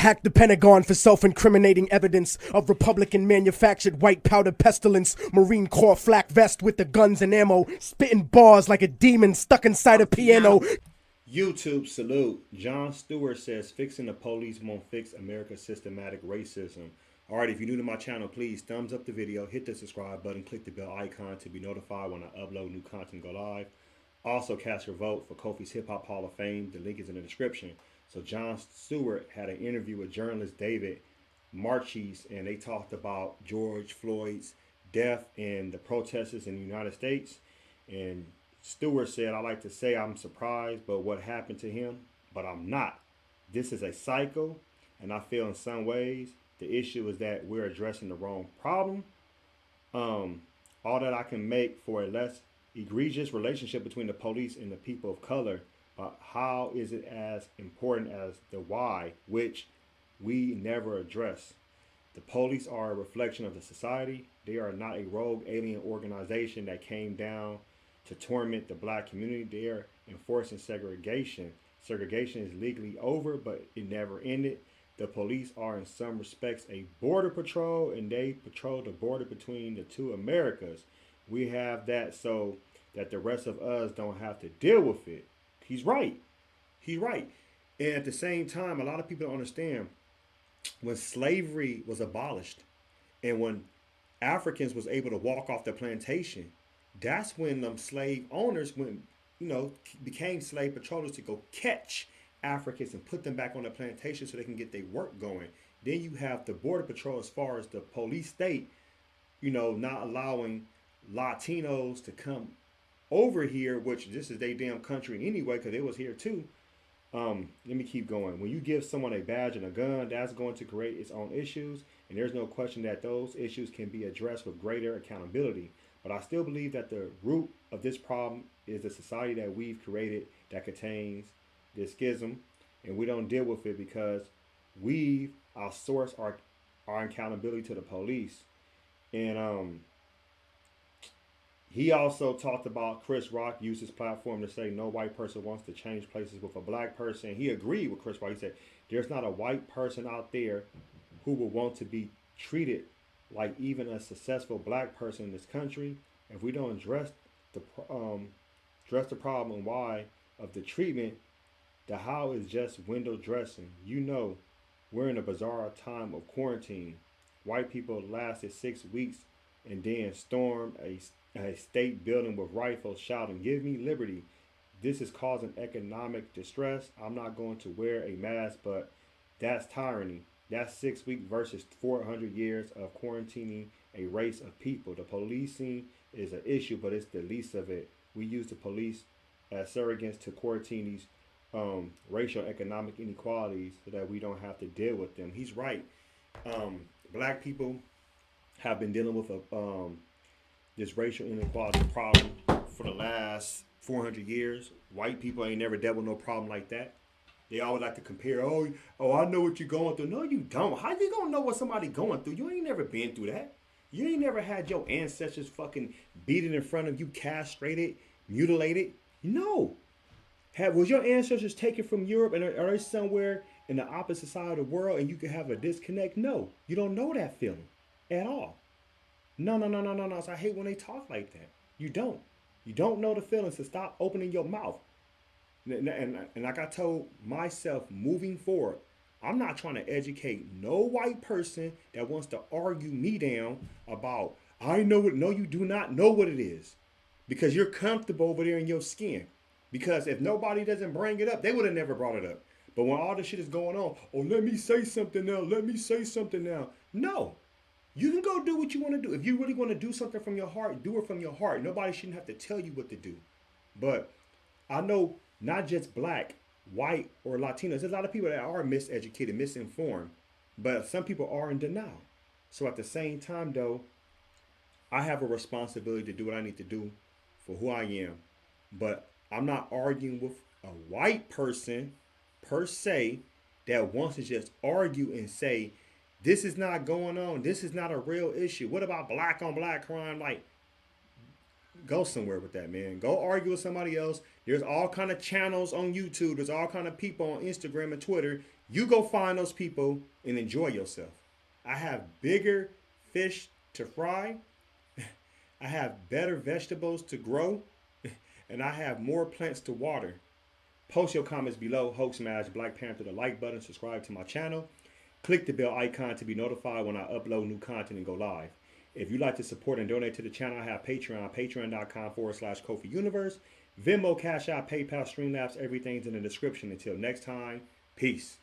hacked the Pentagon for self-incriminating evidence of Republican-manufactured white powder pestilence, Marine Corps flak vest with the guns and ammo, spitting bars like a demon stuck inside a piano. YouTube salute. Jon Stewart says fixing the police won't fix America's systematic racism. Alright, if you're new to my channel, please thumbs up the video, hit the subscribe button, click the bell icon to be notified when I upload new content, go live. Also cast your vote for Kofi's Hip Hop Hall of Fame. The link is in the description. So Jon Stewart had an interview with journalist David Marchese, and they talked about George Floyd's death and the protesters in the United States. And Stewart said, I like to say I'm surprised by what happened to him, but I'm not. This is a cycle, and I feel in some ways the issue is that we're addressing the wrong problem. All that I can make for a less egregious relationship between the police and the people of color, but how is it as important as the why, which we never address? The police are a reflection of the society. They are not a rogue alien organization that came down to torment the black community. They are enforcing segregation. Segregation is legally over, but it never ended. The police are in some respects a border patrol, and they patrol the border between the two Americas. We have that so that the rest of us don't have to deal with it. He's right. He's right. And at the same time, a lot of people don't understand when slavery was abolished and when Africans was able to walk off the plantation, that's when slave owners became slave patrollers to go catch Africans and put them back on the plantation so they can get their work going. Then you have the border patrol as far as the police state, not allowing Latinos to come over here, which this is their damn country anyway, because they was here too. Let me keep going. When you give someone a badge and a gun, that's going to create its own issues, and there's no question that those issues can be addressed with greater accountability. But I still believe that the root of this problem is the society that we've created that contains this schism, and we don't deal with it because we've outsourced our accountability to the police. And he also talked about Chris Rock used his platform to say no white person wants to change places with a black person. He agreed with Chris Rock. He said there's not a white person out there who would want to be treated like even a successful black person in this country. If we don't address the problem and why of the treatment, the how is just window dressing. We're in a bizarre time of quarantine. White people lasted 6 weeks and then stormed a state building with rifles shouting, "Give me liberty." This is causing economic distress. I'm not going to wear a mask, but that's tyranny. That's 6 weeks versus 400 years of quarantining a race of people. The policing is an issue, but it's the least of it. We use the police as surrogates to quarantine these racial economic inequalities so that we don't have to deal with them. He's right. Black people have been dealing with this racial inequality problem for the last 400 years. White people ain't never dealt with no problem like that. They always like to compare, oh, I know what you're going through. No, you don't. How you gonna know what somebody going through? You ain't never been through that. You ain't never had your ancestors fucking beaten in front of you, castrated, mutilated. No. Was your ancestors taken from Europe and are they somewhere in the opposite side of the world and you can have a disconnect? No, you don't know that feeling at all. No. So I hate when they talk like that. You don't. You don't know the feeling, so stop opening your mouth. And like I told myself moving forward, I'm not trying to educate no white person that wants to argue me down about, I know what, no, you do not know what it is. Because you're comfortable over there in your skin. Because if nobody doesn't bring it up, they would have never brought it up. But when all this shit is going on, oh, let me say something now. No. You can go do what you want to do. If you really want to do something from your heart, do it from your heart. Nobody shouldn't have to tell you what to do. But I know not just black, white, or Latinos. There's a lot of people that are miseducated, misinformed. But some people are in denial. So at the same time, though, I have a responsibility to do what I need to do for who I am. But I'm not arguing with a white person per se that wants to just argue and say, this is not going on. This is not a real issue. What about black on black crime? Like, go somewhere with that, man. Go argue with somebody else. There's all kind of channels on YouTube. There's all kind of people on Instagram and Twitter You go find those people and enjoy yourself. I have bigger fish to fry. I have better vegetables to grow. And I have more plants to water. Post your comments below. Hulk smash Black Panther the like button. Subscribe to my channel. Click the bell icon to be notified when I upload new content and go live. If you'd like to support and donate to the channel, I have Patreon, patreon.com/KofiUniverse. Venmo, CashApp, PayPal, Streamlabs, everything's in the description. Until next time, peace.